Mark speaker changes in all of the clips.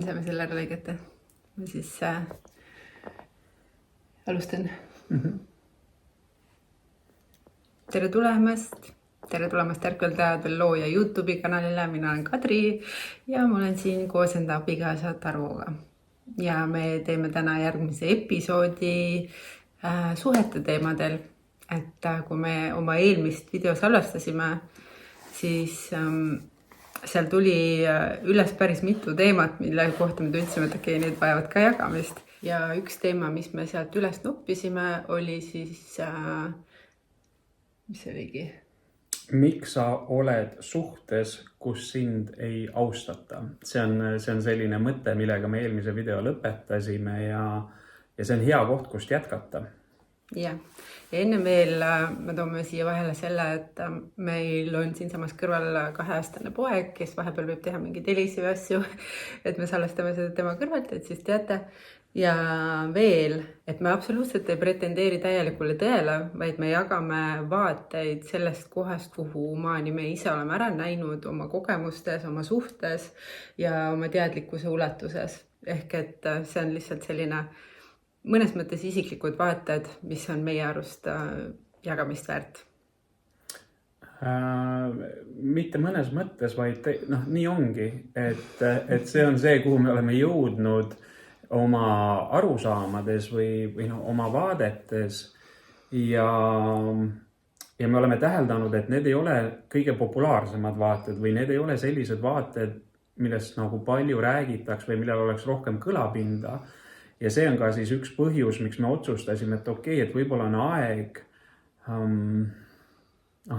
Speaker 1: saame selle ära lõigata. Ma siis alustan. Tere tulemast Ärkvel teadvel looja YouTube'i kanalile. Mina olen Kadri ja ma olen siin koos enda abikaasa Tarvoga. Ja me teeme täna järgmise episoodi suhete teemadel. Et kui me oma eelmist video salvestasime, siis seal tuli üles päris mitu teemat, mille kohta me tundsime, et okei, need vajavad ka jagamist. Ja üks teema, mis me sealt üles nuppisime, oli siis, mis oligi?
Speaker 2: Miks sa oled suhtes, kus sind ei austata? See on selline mõte, millega me eelmise video lõpetasime ja see on hea koht, kust jätkata.
Speaker 1: Ja enne veel me toome siia vahele selle, et meil on siinsamas kõrval 2-aastane poeg, kes vahepeal võib teha mingeid heliseid asju, et me salvestame seda tema kõrvalt, et siis teate. Ja veel, et me absoluutselt ei pretendeeri täielikule tõele, vaid me jagame vaateid sellest kohast, kuhu maani me ise oleme ära näinud oma kogemustes, oma suhtes ja oma teadlikkuse ulatuses. Ehk et see on lihtsalt selline mõnes mõttes isiklikud vaated, mis on meie arust jagamist väärt.
Speaker 2: Mitte mõnes mõttes, vaid nii ongi, et see on see, kuhu me oleme jõudnud oma arusaamades või oma vaadetes ja me oleme täheldanud, et need ei ole kõige populaarsemad vaated või need ei ole sellised vaated, millest nagu palju räägitaks või millel oleks rohkem kõlapinda. Ja see on ka siis üks põhjus, miks me otsustasime, et okei, et võib-olla on aeg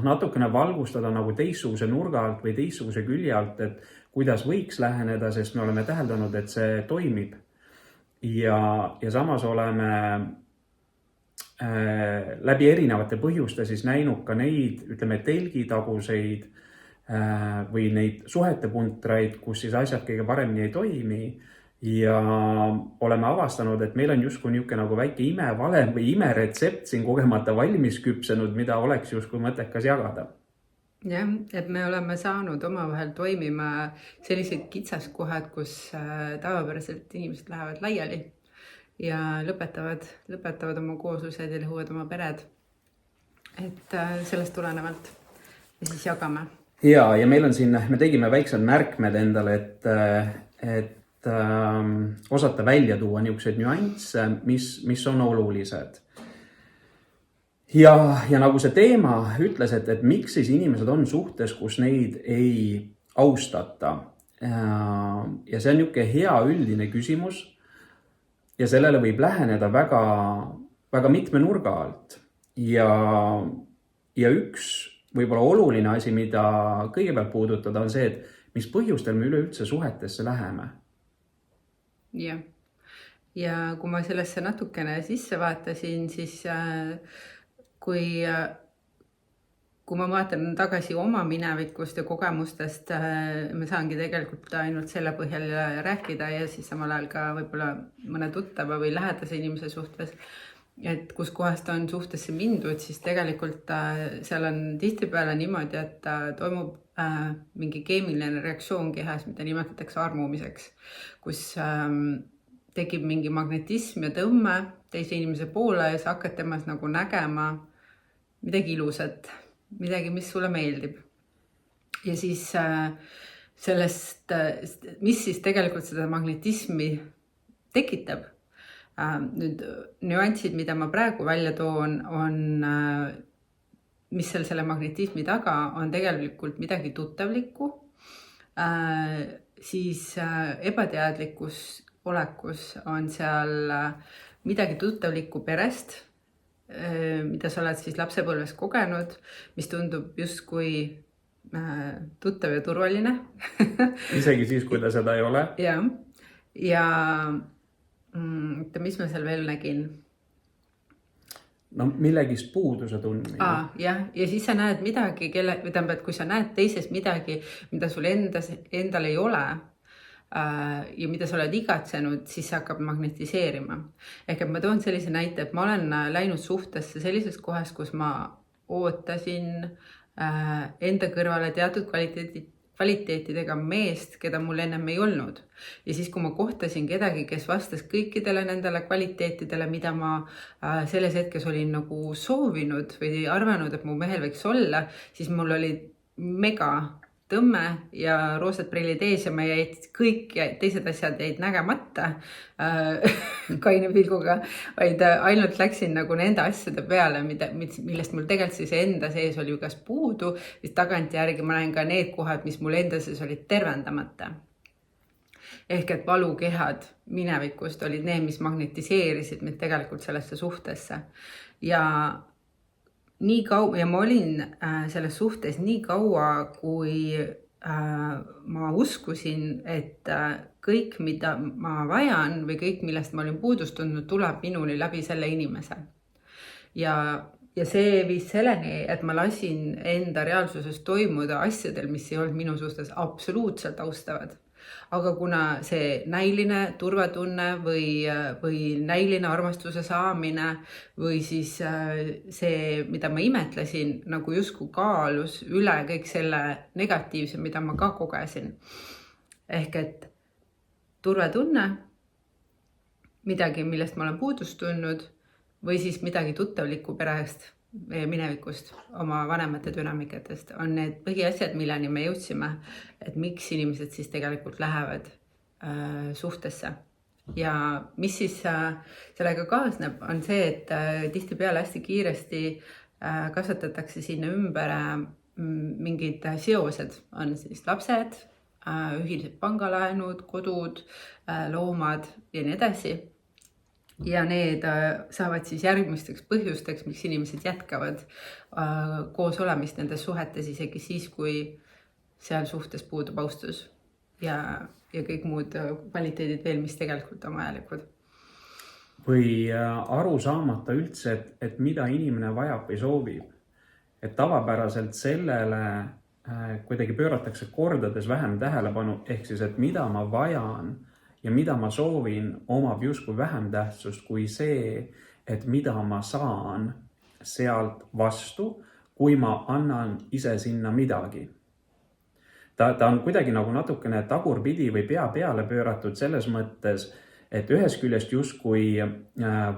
Speaker 2: natukene valgustada nagu teistsuguse nurga alt või teistsuguse külje alt, et kuidas võiks läheneda, sest me oleme täheldanud, et see toimib. Ja samas oleme läbi erinevate põhjuste siis näinud ka neid, ütleme, telgitaguseid või neid suhete puntraid, kus siis asjad kõige paremini ei toimi. Ja oleme avastanud, et meil on justkui niisugune nagu väike imevalem või imeretsept siin kogemata valmis küpsenud, mida oleks justkui mõttekas jagada.
Speaker 1: Jah, et me oleme saanud omavahel toimima sellised kitsaskohad, kus tavapäraselt inimesed lähevad laiali ja lõpetavad oma kooslused ja lõhuvad oma pered. Et sellest tulenevalt me siis jagame.
Speaker 2: Ja meil on siin, me tegime väiksed märkmed endale, et osata välja tuua niisugused nüansse, mis on olulised. Ja nagu see teema ütles, et miks siis inimesed on suhtes, kus neid ei austata. Ja see on niisugune hea üldine küsimus ja sellele võib läheneda väga, väga mitme nurga alt. Ja üks võib-olla oluline asi, mida kõigepealt puudutada, on see, et mis põhjustel me üleüldse suhetesse läheme.
Speaker 1: Ja kui ma sellesse natukene sisse vaatasin, siis kui ma vaatan tagasi oma minevikust ja kogemustest, me saangi tegelikult ainult selle põhjal rääkida ja siis samal ajal ka võib-olla mõne tuttava või lähedase inimese suhtes, et kus kohast on suhtesse mindud, siis tegelikult seal on tihtipeale niimoodi, et toimub mingi keemiline reaktsioon kehas, mida nimetatakse armumiseks, kus tekib mingi magnetism ja tõmme teise inimese poole ja sa hakkad temas nagu nägema midagi ilusat, midagi, mis sulle meeldib. Ja siis sellest, mis siis tegelikult seda magnetismi tekitab. Nüüd nüansid, mida ma praegu välja toon, on mis selle magnetismi taga on tegelikult midagi tuttavlikku, siis ebateadlikus olekus on seal midagi tuttavlikku perest, mida sa oled siis lapsepõlves kogenud, mis tundub justkui tuttav ja turvaline.
Speaker 2: Isegi siis, kui ta seda ei ole.
Speaker 1: Ja mis ma seal veel nägin?
Speaker 2: Millegist puuduse tundmine.
Speaker 1: Ja siis sa näed midagi, kui sa näed teises midagi, mida sul endal ei ole ja mida sa oled igatsenud, siis see hakkab magnetiseerima. Ehk et ma toon sellise näite, et ma olen läinud suhtesse sellises kohas, kus ma ootasin enda kõrvale teatud kvaliteetidega meest, keda mul ennem ei olnud. Ja siis, kui ma kohtasin kedagi, kes vastas kõikidele nendele kvaliteetidele, mida ma selles hetkes olin nagu soovinud või arvanud, et mu mehel võiks olla, siis mul oli mega tõmme ja roosad prillid ees ja ma jäid kõik teised asjad jäid nägemata kaine pilguga, vaid ainult läksin nagu nende asjade peale, millest mul tegelikult siis enda sees oli ju kas puudu, siis tagantjärgi ma näen ka need kohad, mis mul enda sees olid tervendamata. Ehk et valukehad minevikust olid need, mis magnetiseerisid mind tegelikult sellesse suhtesse. Ja ma olin selles suhtes nii kaua, kui ma uskusin, et kõik, mida ma vajan või kõik, millest ma olin puudust tundnud, tuleb minuni läbi selle inimese. Ja see viis selleni, et ma lasin enda reaalsuses toimuda asjadel, mis ei olnud minu suhtes absoluutselt austavad. Aga kuna see näiline turvatunne või näiline armastuse saamine või siis see, mida ma imetlesin, nagu justkui kaalus üle kõik selle negatiivse, mida ma ka kogesin. Ehk et turvatunne, midagi, millest ma olen puudust tundnud või siis midagi tuttavlikku perest minevikust, oma vanemate dünaamikatest on need põhiasjad, milleni me jõudsime, et miks inimesed siis tegelikult lähevad suhtesse. Ja mis siis sellega kaasneb, on see, et tihtipeale hästi kiiresti kasvatatakse sinna ümber mingid seosed, on siis lapsed, ühilised pangalaenud, kodud, loomad ja nii edasi. Ja need saavad siis järgmisteks põhjusteks, miks inimesed jätkavad koos olemist nendes suhetes isegi siis, kui seal suhtes puudub austus ja kõik muud kvaliteedid veel, mis tegelikult on vajalikud.
Speaker 2: Või aru saamata üldse, et mida inimene vajab või soovib. Et tavapäraselt sellele kuidagi pööratakse kordades vähem tähelepanu, ehk siis, et mida ma vajan ja mida ma soovin, omab justkui vähem tähtsust kui see, et mida ma saan sealt vastu, kui ma annan ise sinna midagi. Ta on kuidagi nagu natukene tagurpidi või pea peale pööratud selles mõttes, et ühest küljest justkui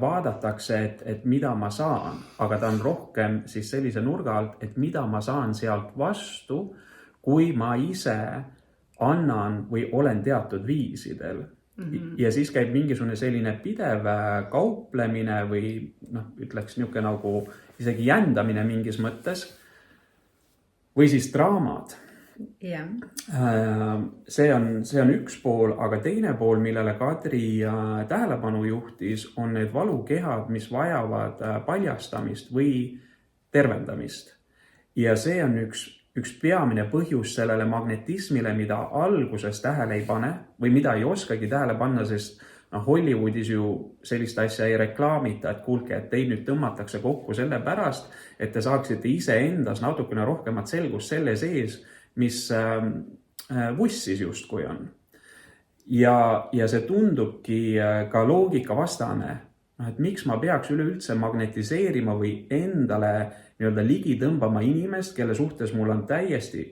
Speaker 2: vaadatakse, et mida ma saan, aga ta on rohkem siis sellise nurga alt, et mida ma saan sealt vastu, kui ma ise annan või olen teatud viisidel. Ja siis käib mingisugune selline pidev kauplemine või ütleks niisugune nagu isegi jändamine mingis mõttes või siis draamad.
Speaker 1: Yeah.
Speaker 2: See on üks pool, aga teine pool, millele Kadri tähelepanu juhtis, on need valukehad, mis vajavad paljastamist või tervendamist. Ja see on üks peamine põhjus sellele magnetismile, mida alguses tähele ei pane või mida ei oskagi tähele panna, sest Hollywoodis ju sellist asja ei reklaamita, et kuulge, et teid nüüd tõmmatakse kokku selle pärast, et te saaksite ise endas natukene rohkemat selgust selle sees, mis vussis justkui on. Ja see tundubki ka loogika vastane, et miks ma peaks üleüldse magnetiseerima või endale nii-öelda ligi tõmbama inimest, kelle suhtes mul on täiesti,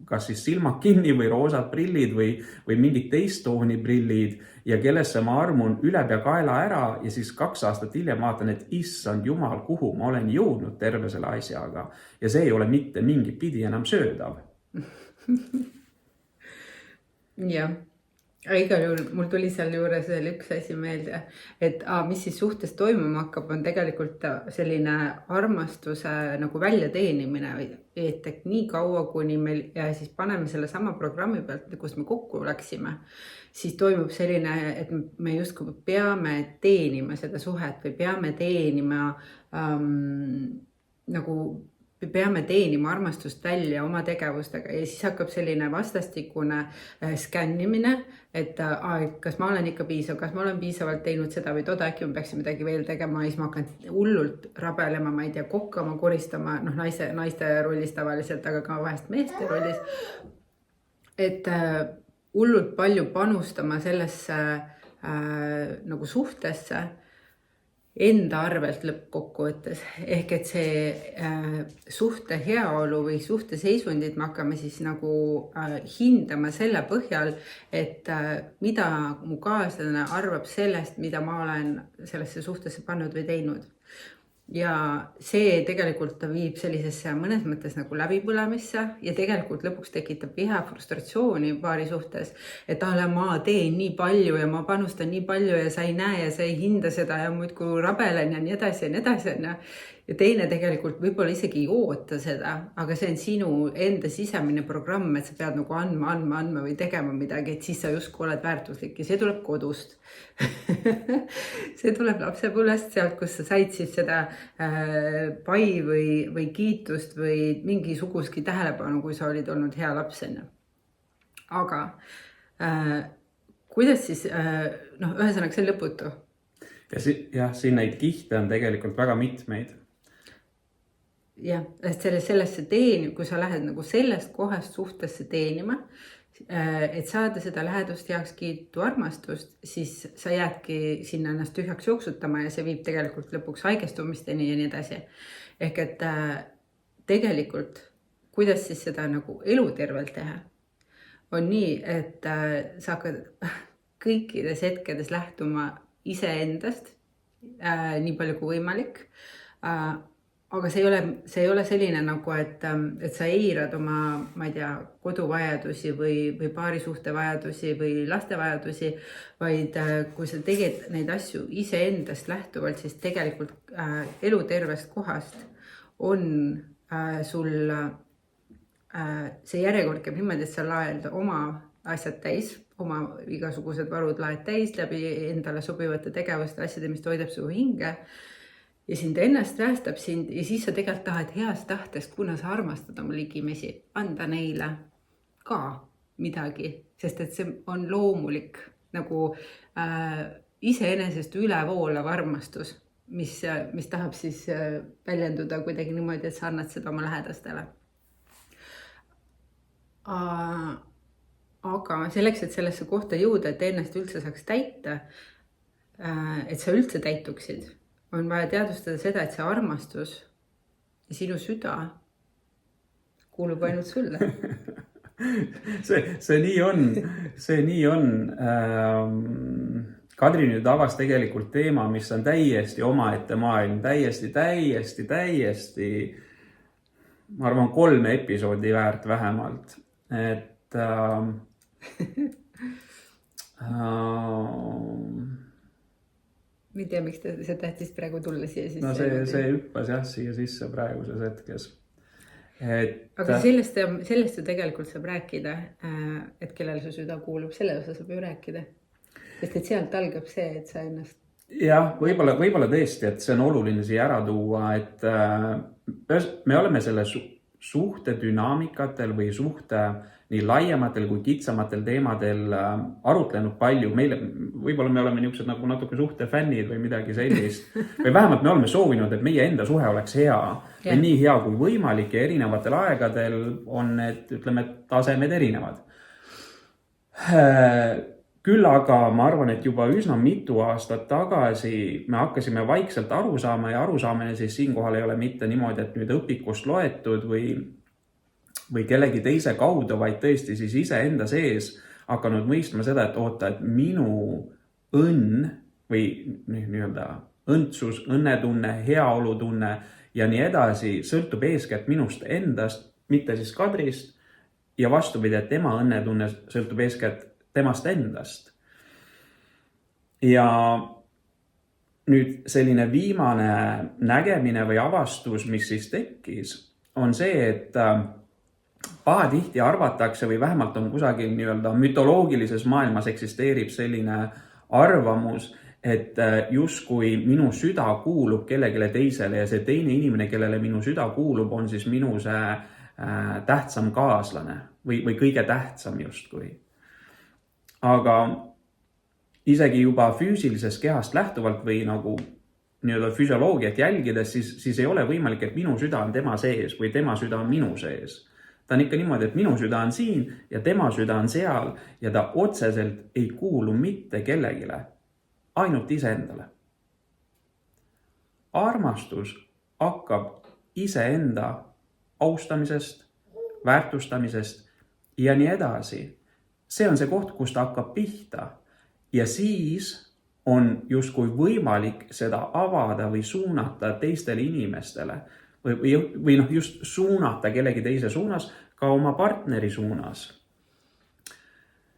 Speaker 2: kas siis silmad kinni või roosad prillid või mingid teist tooni prillid ja kellesse ma armun üle pea kaela ära ja siis 2 aastat hiljem vaatan, et issand jumal, kuhu ma olen jõudnud terve selle asjaga ja see ei ole mitte mingi pidi enam söödav.
Speaker 1: Jah. Igal juhul mul tuli seal juures veel üks asi meelde, et mis siis suhtes toimuma hakkab, on tegelikult selline armastuse nagu väljateenimine, et nii kaua, kuni meil ja siis paneme selle sama programmi pealt, kus me kokku läksime, siis toimub selline, et me justkui peame teenima seda suhet või peame teenima peame teenima armastust välja oma tegevustega ja siis hakkab selline vastastikune skännimine, et kas ma olen ikka piisav, kas ma olen piisavalt teinud seda või toda, äkki ma peaksin midagi veel tegema ja siis ma hakkan hullult rabelema, ma ei tea, kokkama, koristama, naiste rollis tavaliselt, aga ka vahest meeste rollis. Et hullult palju panustama sellesse nagu suhtesse enda arvelt lõppkokkuvõttes. Ehk et see suhte heaolu või suhte seisundit me hakkame siis nagu hindama selle põhjal, et mida mu kaaslane arvab sellest, mida ma olen sellesse suhtesse pannud või teinud. Ja see tegelikult viib sellisesse mõnes mõttes nagu läbipõlemisse ja tegelikult lõpuks tekitab viha, frustratsiooni paari suhtes, et ma teen nii palju ja ma panustan nii palju ja sa ei näe ja sa ei hinda seda ja muidkui rabelen ja nii edasi ja nii edasi. Ja teine tegelikult võib-olla isegi ei oota seda, aga see on sinu enda sisemine programm, et sa pead nagu andma või tegema midagi, et siis sa justkui oled väärtuslik ja see tuleb kodust. See tuleb lapsepõlvest, sealt, kus sa said siis seda pai või kiitust või mingisugustki tähelepanu, kui sa olid olnud hea laps. Aga kuidas siis, ühesõnaga see on lõputu.
Speaker 2: Ja siin neid kihte on tegelikult väga mitmeid.
Speaker 1: Jah, sellesse kui sa lähed nagu sellest kohast suhtesse teenima, et saada seda lähedust, heakskiitu, armastust, siis sa jäädki sinna ennast tühjaks jooksutama ja see viib tegelikult lõpuks haigestumisteni ja nii edasi. Ehk et tegelikult, kuidas siis seda nagu elutervelt teha, on nii, et sa hakkad kõikides hetkedes lähtuma iseendast nii palju kui võimalik. Aga see ei ole selline nagu, et sa eirad oma, ma ei tea, koduvajadusi või paarisuhte vajadusi või laste vajadusi, vaid kui sa teged neid asju iseendast lähtuvalt, siis tegelikult elutervest kohast on sul see järjekord käib niimoodi, et sa laed oma asjad täis, oma igasugused varud laed täis läbi endale sobivate tegevuste asjade, mis toidab su hinge. Ja sind ennast räästab sind ja siis sa tegelikult tahad heast tahtest, kuna sa armastad oma ligimesi, anda neile ka midagi, sest et see on loomulik nagu iseenesest ülevoolav armastus, mis tahab siis väljenduda kuidagi niimoodi, et sa annad seda oma lähedastele. Aga selleks, et sellesse kohta jõuda, et ennast üldse saaks täita, et sa üldse täituksid, on vaja teadvustada seda, et see armastus ja sinu süda kuulub ainult sulle.
Speaker 2: See nii on. Kadri nüüd avas tegelikult teema, mis on täiesti omaette maailm, täiesti, ma arvan 3 episoodi väärt vähemalt. Et
Speaker 1: Ma ei tea, miks see tähtis praegu tulla siia sisse.
Speaker 2: No see hüppas jah siia sisse praeguses hetkes.
Speaker 1: Aga sellest ju tegelikult saab rääkida, et kellele su süda kuulub, selle osa saab ju rääkida. Sest et sealt algab see, et sa ennast...
Speaker 2: Jah, võib-olla tõesti, et see on oluline siia ära tuua, et me oleme selle suhte dünaamikatel või suhte nii laiematel kui kitsamatel teemadel arutlenud palju. Võib-olla me oleme niisugused nagu natuke suhtefännid või midagi sellist. Või vähemalt me oleme soovinud, et meie enda suhe oleks hea. Ja nii hea kui võimalik ja erinevatel aegadel on need, ütleme, tasemed erinevad. Küll aga ma arvan, et juba üsna mitu aastat tagasi me hakkasime vaikselt aru saama ja arusaamine siis siinkohal ei ole mitte niimoodi, et nüüd õpikust loetud või kellegi teise kaudu, vaid tõesti siis ise enda sees hakanud mõistma seda, et oota, et minu õnn või nii-öelda õndsus, õnnetunne, heaolutunne ja nii edasi sõltub eeskätt minust endast, mitte siis Kadrist ja vastupidi, et tema õnnetunne sõltub eeskätt temast endast. Ja nüüd selline viimane nägemine või avastus, mis siis tekkis, on see, et pahatihti arvatakse või vähemalt on kusagil nii-öelda mütoloogilises maailmas eksisteerib selline arvamus, et justkui minu süda kuulub kellegile teisele ja see teine inimene, kellele minu süda kuulub, on siis minu see tähtsam kaaslane või kõige tähtsam justkui. Aga isegi juba füüsilisest kehast lähtuvalt või nagu nii-öelda füsioloogiat jälgides, siis ei ole võimalik, et minu süda on tema sees või tema süda on minu sees. Ta on ikka niimoodi, et minu süda on siin ja tema süda on seal ja ta otseselt ei kuulu mitte kellegile, ainult iseendale. armastus hakkab iseenda austamisest, väärtustamisest ja nii edasi. See on see koht, kus ta hakkab pihta ja siis on justkui võimalik seda avada või suunata teistele inimestele või just suunata kellegi teise suunas, ka oma partneri suunas.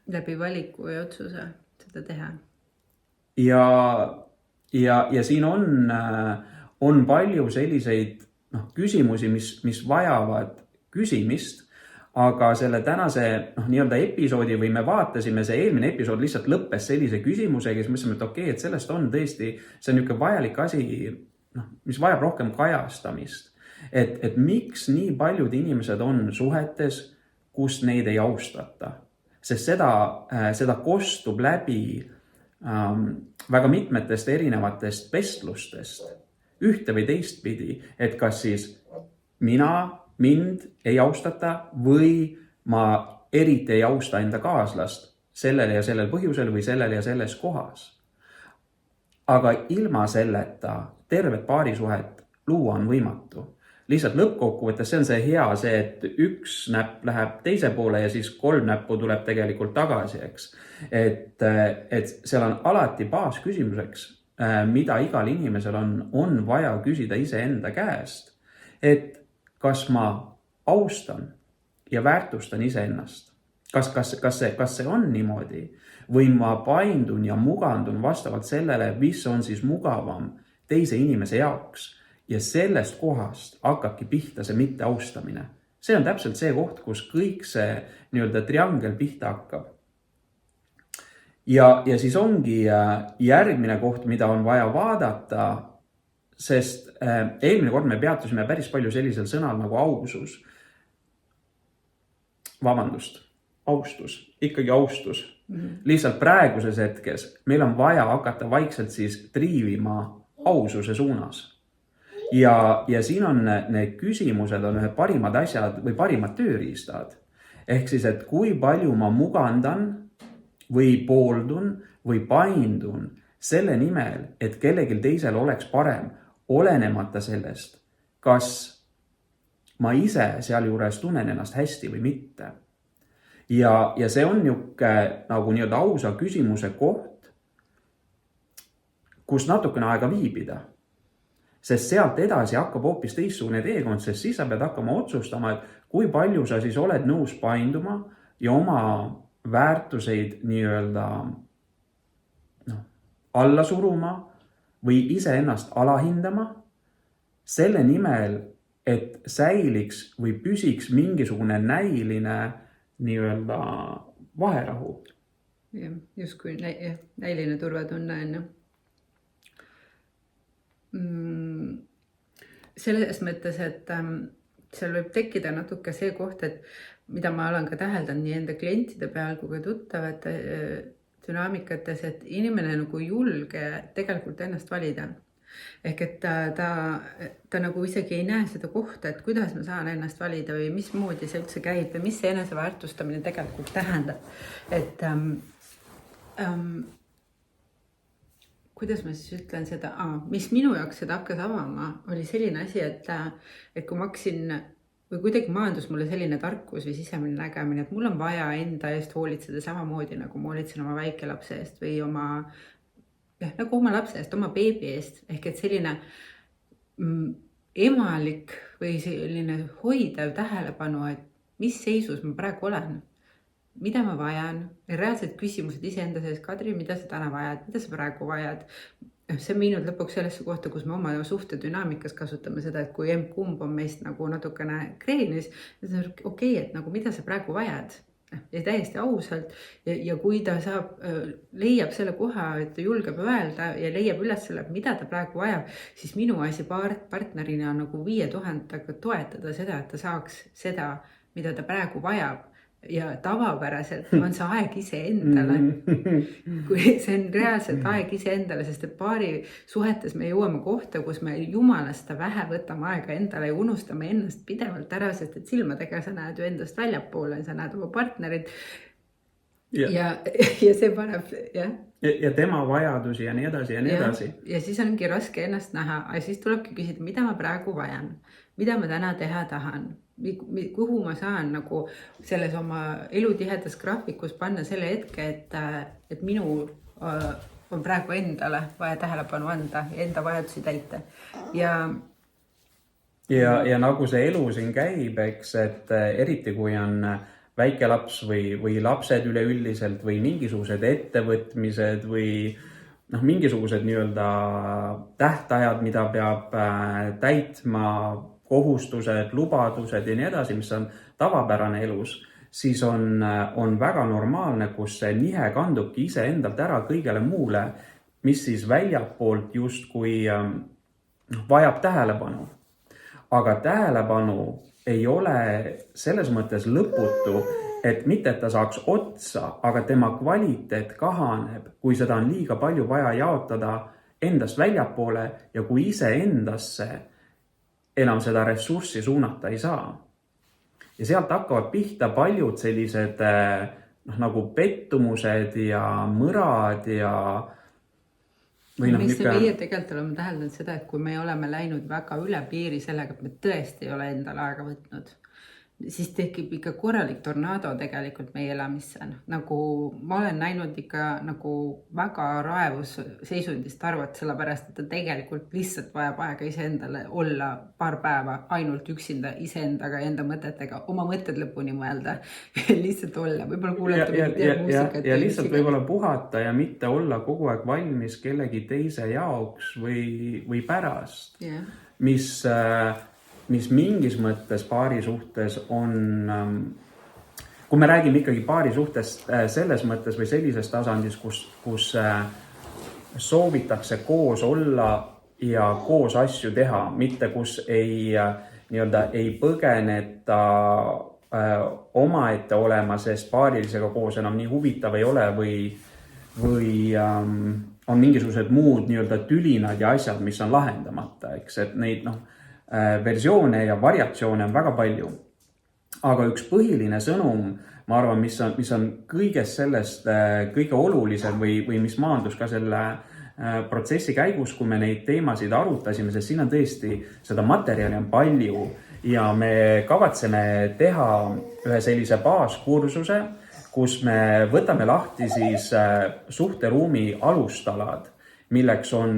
Speaker 1: Läbi valiku ja otsuse seda teha.
Speaker 2: Ja siin on palju selliseid küsimusi, mis vajavad küsimist, aga selle tänase nii-öelda episoodi või me vaatasime, see eelmine episood lihtsalt lõppes sellise küsimusega, siis mõtlesime, et okei, et sellest on tõesti, see on niisugune vajalik asi, mis vajab rohkem kajastamist. Et miks nii paljud inimesed on suhetes, kus neid ei austata? Sest seda kostub läbi väga mitmetest erinevatest vestlustest, ühte või teistpidi, et kas siis mind ei austata või ma eriti ei austa enda kaaslast sellel ja sellel põhjusel või sellel ja selles kohas. Aga ilma selleta tervet paarisuhet luua on võimatu. Lihtsalt lõppkokkuvõttes see on see hea, et üks näpp läheb teise poole ja siis 3 näppu tuleb tegelikult tagasi, eks. Et seal on alati baasküsimuseks, mida igal inimesel on vaja küsida iseenda käest, et kas ma austan ja väärtustan iseennast? Kas see on niimoodi? Või ma paindun ja mugandun vastavalt sellele, mis on siis mugavam teise inimese jaoks? Ja sellest kohast hakkabki pihta see mitteaustamine. See on täpselt see koht, kus kõik see nii-öelda triangel pihta hakkab. Ja siis ongi järgmine koht, mida on vaja vaadata, sest eelmine kord me peatusime päris palju sellisel sõnal nagu ausus. Vabandust, austus, ikkagi austus. Lihtsalt praeguses hetkes meil on vaja hakata vaikselt siis triivima aususe suunas. Ja siin on need küsimused on ühed parimad asjad või parimad tööriistad. Ehk siis, et kui palju ma mugandan või pooldun või paindun selle nimel, et kellelgi teisel oleks parem, olenemata sellest, kas ma ise sealjuures tunnen ennast hästi või mitte. Ja see on nagu nii-öelda ausa küsimuse koht, kus natukene aega viibida. Sest sealt edasi hakkab hoopis teistsugune teekond, sest siis sa pead hakkama otsustama, et kui palju sa siis oled nõus painduma ja oma väärtuseid nii-öelda alla suruma või iseennast alahindama selle nimel, et säiliks või püsiks mingisugune näiline nii-öelda vaherahu.
Speaker 1: Justkui näiline turvatunne on. Selles mõttes, et seal võib tekkida natuke see koht, et mida ma olen ka täheldanud nii enda klientide peal kui ka tuttavate dünaamikates, et inimene nagu julge tegelikult ennast valida. Ehk et ta nagu isegi ei näe seda kohta, et kuidas ma saan ennast valida või mismoodi see üldse käib või mis see eneseväärtustamine tegelikult tähendab. Et kuidas ma siis ütlen seda, mis minu jaoks seda hakkas avama, oli selline asi, et kui ma hakkasin või kuidagi maandus mulle selline tarkus või sisemine nägemine, et mul on vaja enda eest hoolitseda samamoodi, nagu ma hoolitsen oma väikelapse eest või nagu oma lapse eest, oma beebi eest. Ehk et selline emalik või selline hoidev tähelepanu, et mis seisus ma praegu olen. Mida ma vajan, reaalsed küsimused iseenda sees, Kadri, mida sa täna vajad, mida sa praegu vajad. See on viinud lõpuks sellesse kohta, kus me oma suhte dünaamikas kasutame seda, et kui kumb on meist nagu natukene kreenis, siis on okei, et nagu mida sa praegu vajad. Ja täiesti ausalt. Ja kui ta leiab selle koha, et ta julgeb öelda ja leiab üles selle, mida ta praegu vajab, siis minu asi partnerina on nagu 5000 toetada seda, et ta saaks seda, mida ta praegu vajab. Ja tavapäraselt on see aeg iseendale, kui see on reaalselt aeg iseendale, sest et paari suhetes me jõuame kohta, kus me jumalast vähe võtame aega endale ja unustame ennast pidevalt ära, sest et silmadega sa näed ju endast väljapoole, sa näed oma partnerit. ja see paneb, jah.
Speaker 2: Ja tema vajadusi ja nii edasi ja nii edasi.
Speaker 1: Ja siis ongi raske ennast näha, aga siis tulebki küsida, mida ma praegu vajan, mida ma täna teha tahan, kuhu ma saan nagu selles oma elutihedas graafikus panna selle hetke, et minu on praegu endale vaja tähelepanu anda ja enda vajadusi täita.
Speaker 2: Ja nagu see elu siin käib, eks, et eriti kui on väike laps või lapsed üleüldiselt või mingisugused ettevõtmised või mingisugused nii-öelda tähtajad, mida peab täitma, kohustused, lubadused ja nii edasi, mis on tavapärane elus, siis on väga normaalne, kus see nihe kandubki iseendalt ära kõigele muule, mis siis väljapoolt justkui vajab tähelepanu. Aga tähelepanu ei ole selles mõttes lõputu, et mitte, et ta saaks otsa, aga tema kvaliteet kahaneb, kui seda on liiga palju vaja jaotada endast väljapoole ja kui iseendasse enam seda ressurssi suunata ei saa. Ja sealt hakkavad pihta paljud sellised nagu pettumused ja mõrad ja
Speaker 1: miks meie tegelikult oleme täheldanud seda, et kui me oleme läinud väga üle piiri sellega, et me tõesti ei ole endale aega võtnud, siis tekib ikka korralik tornado tegelikult meie elamisse. Nagu ma olen näinud ikka nagu väga raevus seisundist arvat, sellepärast, et ta tegelikult lihtsalt vajab aega iseendale olla paar päeva ainult üksinda iseendaga ja enda mõtetega, oma mõtted lõpuni mõelda, lihtsalt olla, võib-olla kuulata muusikat.
Speaker 2: Ja lihtsalt võib-olla puhata ja mitte olla kogu aeg valmis kellegi teise jaoks või pärast, mis mingis mõttes paari suhtes on, kui me räägime ikkagi paari suhtest selles mõttes või sellises tasandis, kus soovitakse koos olla ja koos asju teha, mitte kus ei põgeneta omaette olema, sest paarilisega koos enam nii huvitav ei ole või on mingisugused muud tülinad ja asjad, mis on lahendamata, eks, et neid versioone ja variatsioone on väga palju. Aga üks põhiline sõnum, ma arvan, mis on kõigest sellest kõige olulisem või mis maandus ka selle protsessi käigus, kui me neid teemasid arutasime, sest siin on tõesti seda materjali on palju ja me kavatseme teha ühe sellise baaskursuse, kus me võtame lahti siis suhteruumi alustalad, milleks on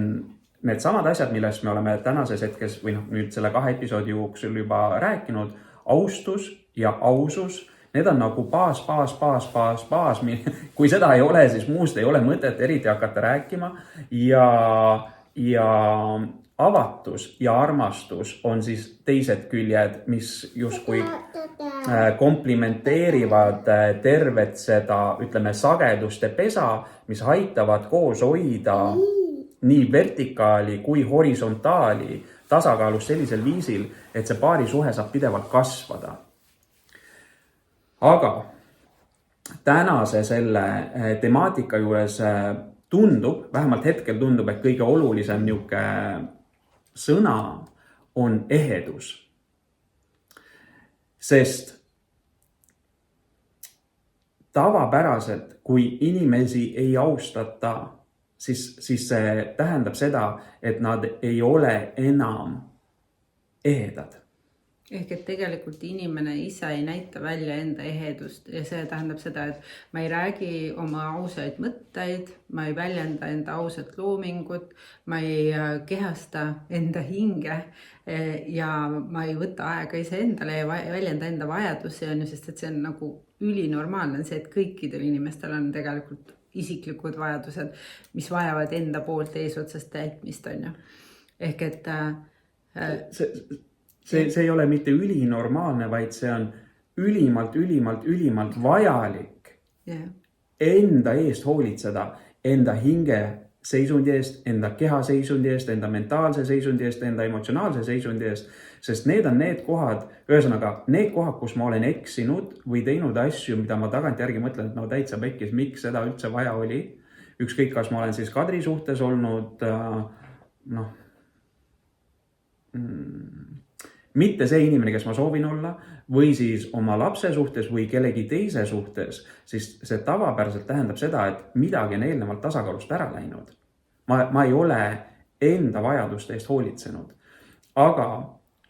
Speaker 2: need samad asjad, millest me oleme tänases hetkes või nüüd selle 2 episoodi jooksul juba rääkinud, austus ja ausus, need on nagu baas. Kui seda ei ole, siis muust ei ole mõtet eriti hakata rääkima ja avatus ja armastus on siis teised küljed, mis justkui komplimenteerivad tervet seda, ütleme, sageduste pesa, mis aitavad koos hoida nii vertikaali kui horisontaali tasakaalus sellisel viisil, et see paari suhe saab pidevalt kasvada. Aga tänase selle temaatika juures tundub, vähemalt hetkel tundub, et kõige olulisem niuke sõna on ehedus. Sest tavapäraselt, kui inimesi ei austata, siis see tähendab seda, et nad ei ole enam ehedad.
Speaker 1: Ehk et tegelikult inimene ise ei näita välja enda ehedust ja see tähendab seda, et ma ei räägi oma ausaid mõtteid, ma ei väljenda enda ausat loomingut, ma ei kehasta enda hinge ja ma ei võta aega iseendale ja väljenda enda vajadusi, sest et see on nagu ülinormaalne, see, et kõikidel inimestel on tegelikult isiklikud vajadused, mis vajavad enda poolt eesotsast täitmist, on ju. Ehk et
Speaker 2: see ei ole mitte ülinormaalne, vaid see on ülimalt vajalik enda eest hoolitseda, enda hinge seisundi eest, enda keha seisundi eest, enda mentaalse seisundi eest, enda emotsionaalse seisundi eest, sest need on need kohad, ühesõnaga need kohad, kus ma olen eksinud või teinud asju, mida ma tagantjärgi mõtlen, et täitsa pekkis, miks seda üldse vaja oli. Ükskõik, kas ma olen siis Kadri suhtes olnud, mitte see inimene, kes ma soovin olla või siis oma lapse suhtes või kellegi teise suhtes, siis see tavapäraselt tähendab seda, et midagi on eelnevalt tasakaalust ära läinud. Ma ei ole enda vajaduste eest hoolitsenud, aga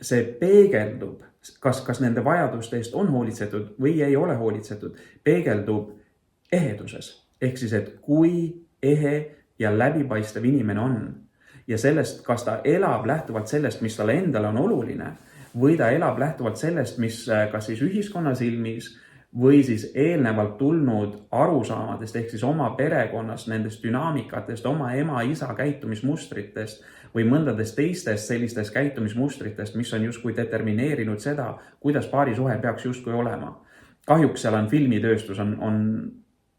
Speaker 2: see peegeldub, kas nende vajaduste eest on hoolitsetud või ei ole hoolitsetud, peegeldub eheduses. Ehk siis, et kui ehe ja läbipaistev inimene on ja sellest, kas ta elab lähtuvalt sellest, mis talle endale on oluline, või ta elab lähtuvalt sellest, mis kas siis ühiskonna silmis või siis eelnevalt tulnud arusaamadest ehk siis oma perekonnast, nendest dünaamikatest, oma ema-isa käitumismustritest või mõndadest teistest sellistest käitumismustritest, mis on justkui determineerinud seda, kuidas paarisuhe peaks justkui olema. Kahjuks seal on filmitööstus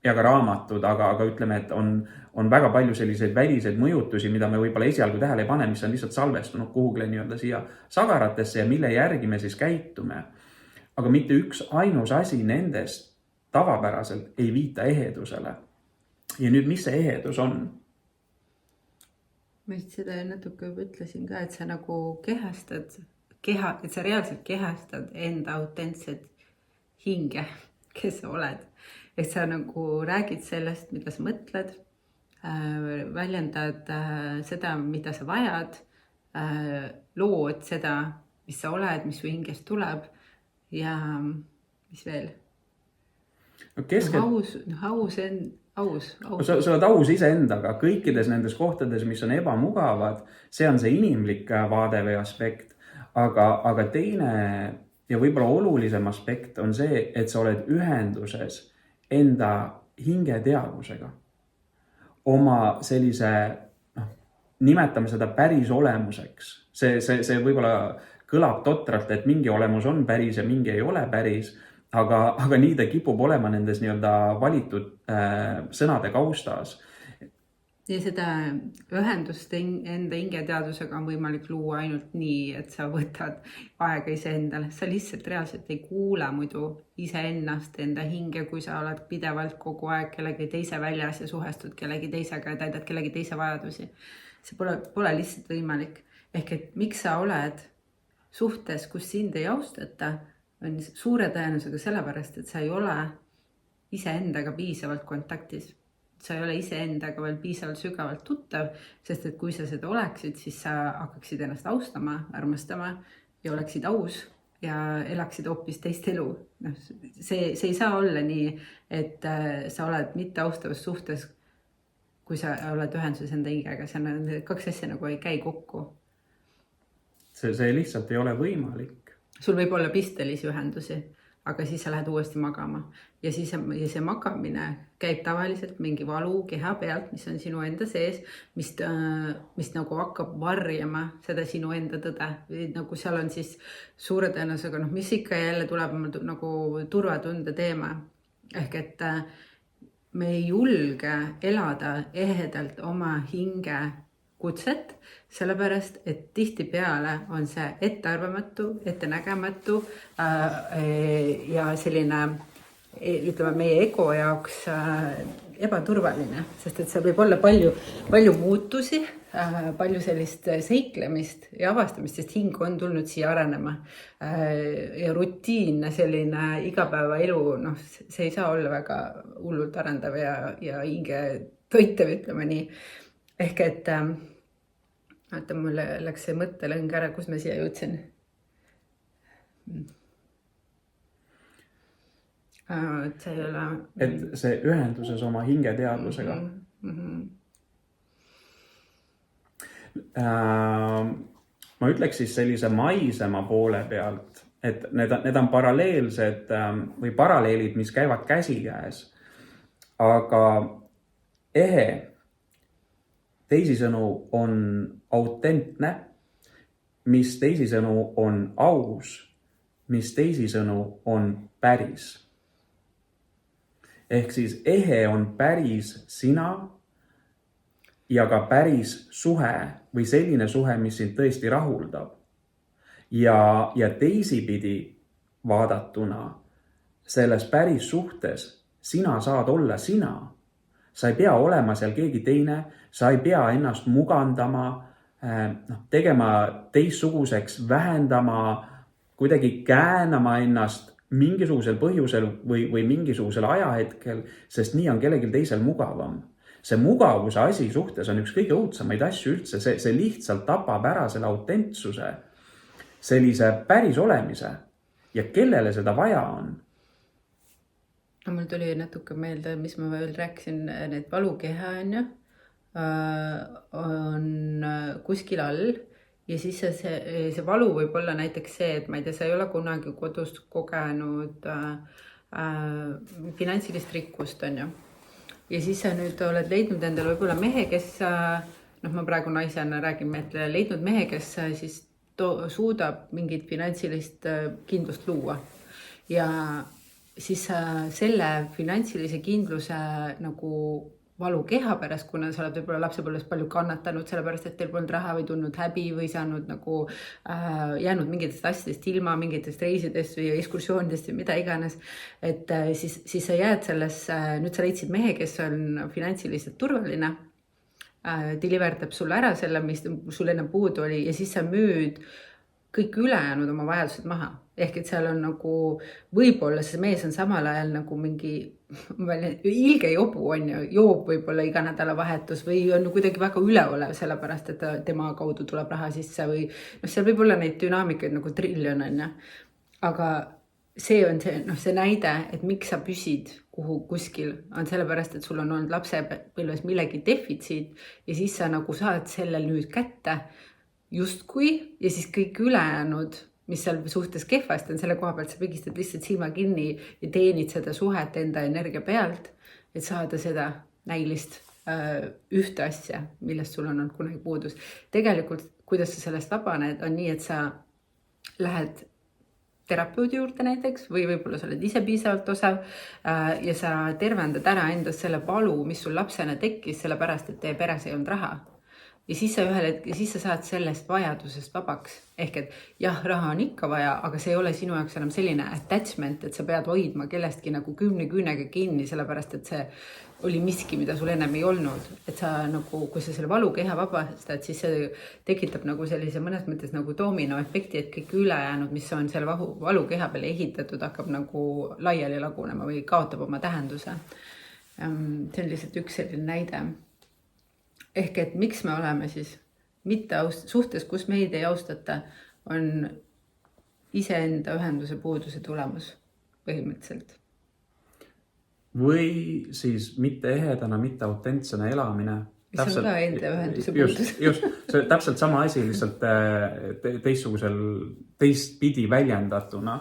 Speaker 2: ja ka raamatud, aga ütleme, et on väga palju selliseid väliseid mõjutusi, mida me võib-olla esialgu tähele ei pane, mis on lihtsalt salvestunud kuhugile nii-öelda siia sagaratesse ja mille järgi me siis käitume. Aga mitte üks ainus asi nendest tavapäraselt ei viita ehedusele. Ja nüüd, mis see ehedus on?
Speaker 1: Ma seda natuke juba ütlesin ka, et sa nagu kehastad, et sa reaalselt kehastad enda autentset hinge, kes sa oled. Et sa nagu räägid sellest, mida sa mõtled, väljendad seda, mida sa vajad, lood seda, mis sa oled, mis su hingest tuleb ja mis veel? Aus.
Speaker 2: Sa oled aus iseendaga kõikides nendes kohtades, mis on ebamugavad, see on see inimlik vaade või aspekt, aga teine ja võib-olla olulisem aspekt on see, et sa oled ühenduses enda hingeteadvusega. Oma sellise, nimetame seda päris olemuseks. See võib-olla kõlab totralt, et mingi olemus on päris ja mingi ei ole päris, aga nii ta kipub olema nendes nii-öelda valitud sõnade kaustas.
Speaker 1: Ja seda ühendust enda hingeteadusega on võimalik luua ainult nii, et sa võtad aega iseendale. Sa lihtsalt reaalselt ei kuule muidu iseennast, enda hinge, kui sa oled pidevalt kogu aeg kellegi teise väljas ja suhestud kellegi teisega ja täidad kellegi teise vajadusi. See pole lihtsalt võimalik. Ehk et miks sa oled suhtes, kus sind ei austata, on suure tõenäosusega sellepärast, et sa ei ole iseendaga piisavalt kontaktis. Sa ei ole iseendaga veel piisavalt sügavalt tuttav, sest et kui sa seda oleksid, siis sa hakkaksid ennast austama, armastama ja oleksid aus ja elaksid hoopis teist elu. See ei saa olla nii, et sa oled mitte austavas suhtes, kui sa oled ühenduses enda hingega. See kaks asja nagu ei käi kokku.
Speaker 2: See lihtsalt ei ole võimalik.
Speaker 1: Sul võib olla pistelisi ühendusi, aga siis sa lähed uuesti magama. Ja see magamine käib tavaliselt mingi valu keha pealt, mis on sinu enda sees, mis nagu hakkab varjama seda sinu enda tõde. Nagu seal on siis suure tõenäosusega, mis ikka jälle tuleb nagu turvatunde teema. Ehk et me ei julge elada ehedalt oma hinge kutset, sellepärast, et tihtipeale on see ettearvamatu, ettenägematu ja selline, ütleme, meie ego jaoks ebaturvaline, sest et seal võib olla palju muutusi, palju sellist seiklemist ja avastamist, sest hing on tulnud siia arenema. Ja rutiinne selline igapäevaelu, see ei saa olla väga hullult arendav ja hinge toitev, ütleme nii. Ehk et mulle läks see mõttelõng ära, kus ma siia jõudsin. See ei ole...
Speaker 2: Et see ühenduses oma hingeteadvusega. Ma ütleks siis sellise maisema poole pealt, et need on paralleelsed või paralleelid, mis käivad käsikäes. Aga ehe teisisõnu on autentne, mis teisisõnu on aus, mis teisisõnu on päris. Ehk siis ehe on päris sina ja ka päris suhe või selline suhe, mis sind tõesti rahuldab. Ja teisipidi vaadatuna selles päris suhtes sina saad olla sina. Sa ei pea olema seal keegi teine, sa ei pea ennast mugandama, tegema teistsuguseks, vähendama kuidagi käänama ennast mingisugusel põhjusel või mingisugusel ajahetkel, sest nii on kellelgi teisel mugavam. See mugavuse asi suhtes on üks kõige õudsemaid asju üldse, see lihtsalt tapab ära selle autentsuse, sellise päris olemise ja kellele seda vaja on.
Speaker 1: No, mul tuli natuke meelde, mis ma veel rääkisin, need valukeha on kuskil all ja siis see valu võib olla näiteks see, et ma ei tea, sa ei ole kunagi kodus kogenud finantsilist rikkust, ja siis sa nüüd oled leidnud endale võib-olla mehe, kes, ma praegu naisena räägin, et leidnud mehe, kes siis suudab mingit finantsilist kindlust luua ja siis selle finantsilise kindluse nagu valukeha pärast, kuna sa oled võib-olla lapsepõlves palju kannatanud, sellepärast, et teil polnud raha või tulnud häbi või saanud nagu jäänud mingitest asjadest ilma, mingitest reisidest või ekskursioonidest või mida iganes. Et siis sa jääd sellesse, nüüd sa leidsid mehe, kes on finantsiliselt turvaline, deliverdab sulle ära selle, mis sul enne puudu oli ja siis sa müüd kõik ülejäänud oma vajadused maha. Ehk et seal on nagu, võib-olla see mees on samal ajal nagu mingi ilge jobu joob võib-olla iga nädalavahetus või on kuidagi väga üleolev sellepärast, et tema kaudu tuleb raha sisse või seal võib olla neid dünaamikaid nagu triljon Aga see on see näide, et miks sa püsid kuskil, on sellepärast, et sul on olnud lapsepõlves millegi defitsiit ja siis sa nagu saad selle nüüd kätte justkui ja siis kõik ülejäänud, mis seal suhtes kehvasti on, selle koha pealt sa pigistad lihtsalt silma kinni ja teenid seda suhet enda energia pealt, et saada seda näilist ühte asja, millest sul on olnud kunagi puudus. Tegelikult, kuidas sa sellest vabaned, on nii, et sa lähed terapeudi juurde näiteks või võib-olla sa oled ise piisavalt osav ja sa tervendad ära endas selle valu, mis sul lapsena tekkis, sellepärast, et teie peres ei olnud raha. Ja siis sa saad sellest vajadusest vabaks. Ehk et jah, raha on ikka vaja, aga see ei ole sinu jaoks enam selline attachment, et sa pead hoidma kellestki nagu 10 küünega kinni, sellepärast et see oli miski, mida sul ennem ei olnud. Et sa nagu, kui sa selle valukeha vabastad, siis see tekitab nagu sellise mõnes mõttes nagu dominoefekti, et kõik ülejäänud, mis on selle valukeha peale ehitatud, hakkab nagu laiali lagunema või kaotab oma tähenduse. See on lihtsalt üks selline näide. Ehk et miks me oleme siis mitte suhtes, kus meid ei austata, on iseenda ühenduse puuduse tulemus põhimõtteliselt.
Speaker 2: Või siis mitte ehedana, mitte autentsena elamine.
Speaker 1: Mis on ka enda ühenduse puudus.
Speaker 2: Just, see täpselt sama asi, lihtsalt teistpidi väljendatuna.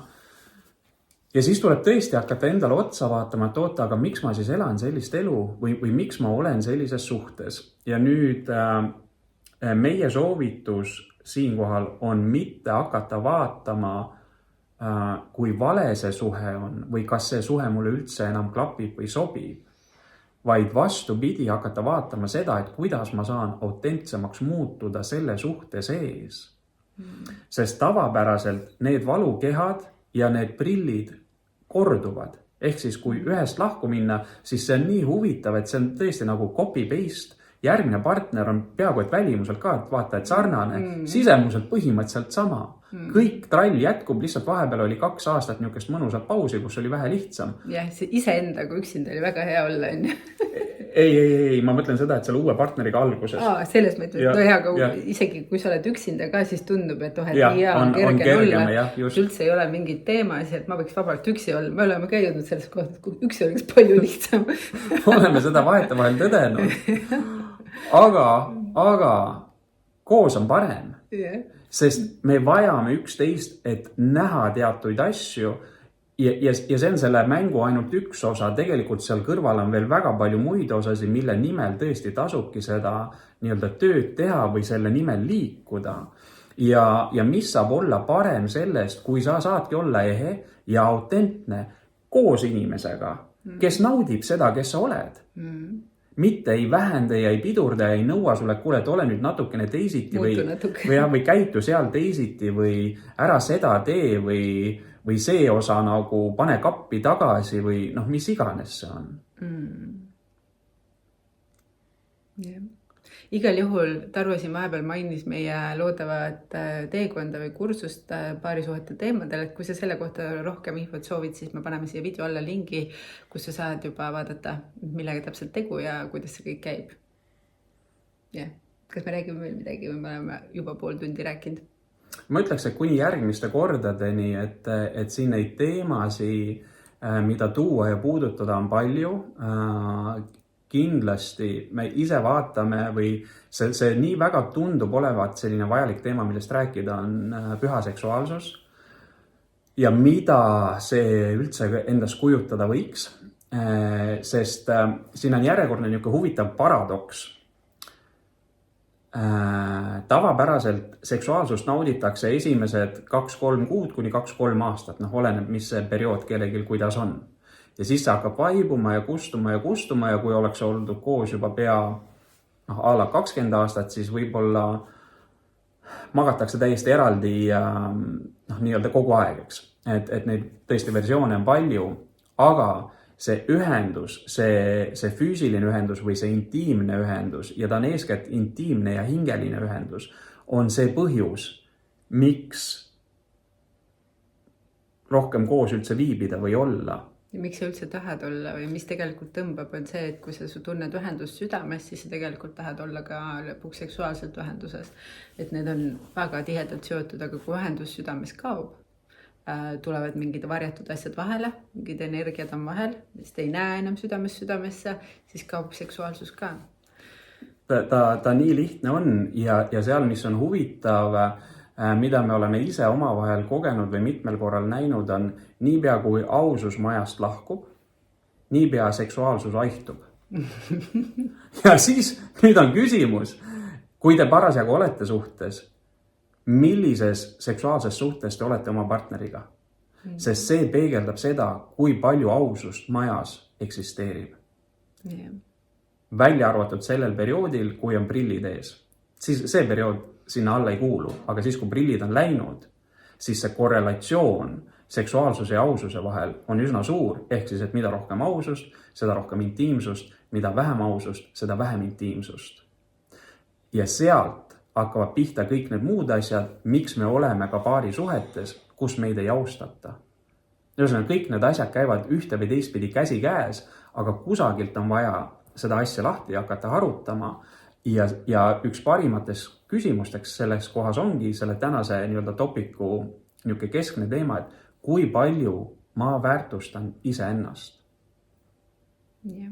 Speaker 2: Ja siis tuleb tõesti hakata endale otsa vaatama, et oota, aga miks ma siis elan sellist elu või miks ma olen sellises suhtes. Ja nüüd meie soovitus siinkohal on mitte hakata vaatama, kui vale see suhe on või kas see suhe mulle üldse enam klapib või sobib, vaid vastupidi hakata vaatama seda, et kuidas ma saan autentsemaks muutuda selle suhte sees. Sest tavapäraselt need valukehad ja need prillid korduvad. Ehk siis kui ühest lahku minna, siis see on nii huvitav, et see on tõesti nagu copy-paste. Järgmine partner on peaaegu et välimuselt ka, et vaata, et sarnane, sisemuselt põhimõtteliselt sama. Kõik trall jätkub, lihtsalt vahepeal oli 2 aastat niisugust mõnusat pausi, kus oli vähe lihtsam.
Speaker 1: Jah, see iseendaga üksinda oli väga hea olla.
Speaker 2: Ei, ma mõtlen seda, et selle uue partneriga alguses.
Speaker 1: Selles mõttes, et aga isegi kui sa oled üksinda ka, siis tundub, et
Speaker 2: on kergem olla.
Speaker 1: Üldse ei ole mingit teemasi, et ma võiks vabalt üksi olla. Me oleme ka jõudnud selles kohta, et kui üksi oleks palju lihtsam.
Speaker 2: Oleme seda vahetevahel tõdenud. Aga koos on parem. Sest me vajame üksteist, et näha teatuid asju ja see on selle mängu ainult üks osa. Tegelikult seal kõrval on veel väga palju muid osasi, mille nimel tõesti tasubki seda nii-öelda tööd teha või selle nimel liikuda. Ja mis saab olla parem sellest, kui sa saadki olla ehe ja autentne koos inimesega, kes naudib seda, kes sa oled. Mitte ei vähenda ja ei pidurda ja ei nõua sulle, et kuule, et ole nüüd natukene teisiti või käitu seal teisiti või ära seda tee või see osa nagu pane kappi tagasi või mis iganes see on.
Speaker 1: igal juhul Tarvo siin vahepeal mainis meie loodavat teekonda või kursust paarisuhete teemadel, et kui sa selle kohta rohkem infot soovid, siis me paneme siia video alla lingi, kus sa saad juba vaadata, millega täpselt tegu ja kuidas see kõik käib. Jah. Kas me räägime veel midagi või me oleme juba pool tundi rääkinud?
Speaker 2: Ma ütleks, et kuni järgmiste kordadeni, et siin neid teemasid, mida tuua ja puudutada on palju. Kindlasti me ise vaatame või see nii väga tundub olevat selline vajalik teema, millest rääkida, on püha seksuaalsus ja mida see üldse endast kujutada võiks, sest siin on järjekordne niisugune huvitav paradoks. Tavapäraselt seksuaalsust nauditakse esimesed 2-3 kuud kuni 2-3 aastat, oleneb, mis see periood kellelgi kuidas on. Ja siis see hakkab vaibuma ja kustuma ja kui oleks oldud koos juba pea a la 20 aastat, siis võib-olla magatakse täiesti eraldi nii-öelda kogu aeg, eks. Et neid tõesti versioone on palju, aga see ühendus, see füüsiline ühendus või see intiimne ühendus ja ta on eeskätt intiimne ja hingeline ühendus, on see põhjus, miks rohkem koos üldse viibida või olla.
Speaker 1: Ja miks sa üldse tahad olla või mis tegelikult tõmbab, on see, et kui sa tunned ühendust südames, siis sa tegelikult tahad olla ka lõpuks seksuaalselt ühenduses. Et need on väga tihedalt seotud, aga kui ühendus südames kaob, tulevad mingid varjatud asjad vahele, mingid energiad on vahel, siis te ei näe enam südamesse, siis kaob seksuaalsus ka.
Speaker 2: Ta nii lihtne on ja seal, mis on huvitav, mida me oleme ise omavahel kogenud või mitmel korral näinud, on niipea kui ausus majast lahkub, niipea seksuaalsus aihtub. Ja siis nüüd on küsimus, kui te parasjagu olete suhtes, millises seksuaalses suhtes te olete oma partneriga? Sest see peegeldab seda, kui palju ausust majas eksisteerib.
Speaker 1: Yeah.
Speaker 2: Välja arvatud sellel perioodil, kui on prillid ees. Siis see periood sinna alla ei kuulu, aga siis, kui prillid on läinud, siis see korrelatsioon seksuaalsuse ja aususe vahel on üsna suur, ehk siis, et mida rohkem ausust, seda rohkem intiimsust, mida vähem ausust, seda vähem intiimsust. Ja sealt hakkavad pihta kõik need muud asjad, miks me oleme ka paari suhetes, kus meid ei austata. Kõik need asjad käivad ühte või teistpidi käsi käes, aga kusagilt on vaja seda asja lahti hakata arutama. Ja üks parimatest küsimusteks selles kohas ongi selle tänase nii-öelda topiku niisugune keskne teema, et kui palju ma väärtustan iseennast.
Speaker 1: Yeah.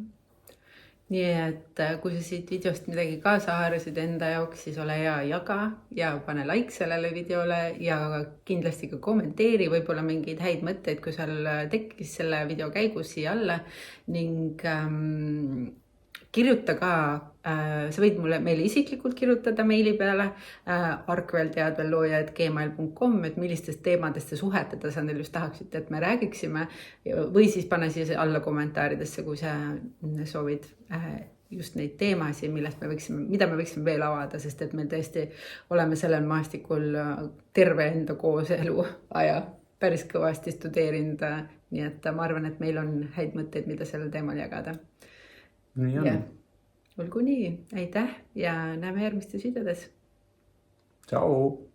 Speaker 1: Nii et kui sa siit videost midagi kaasa haarasid enda jaoks, siis ole hea, jaga ja pane like sellele videole ja kindlasti ka kommenteeri võib-olla mingeid häid mõtteid, kui seal tekkis selle video käigus siia alla ning kirjuta ka, sa võid meile isiklikult kirjutada meili peale arkvelteadvellooja@gmail.com, et millistest teemadest ja suhete tasandil just tahaksite, et me räägiksime või siis pane siis alla kommentaaridesse, kui sa soovid just neid teemasid, mida me võiksime veel avada, sest et me tõesti oleme sellel maastikul terve enda kooselu aja päris kõvasti studeerinud, nii et ma arvan, et meil on häid mõtteid, mida sellel teemal jagada.
Speaker 2: Nii on.
Speaker 1: Olgu nii, aitäh ja näeme järgmistes videodes.
Speaker 2: Tšau!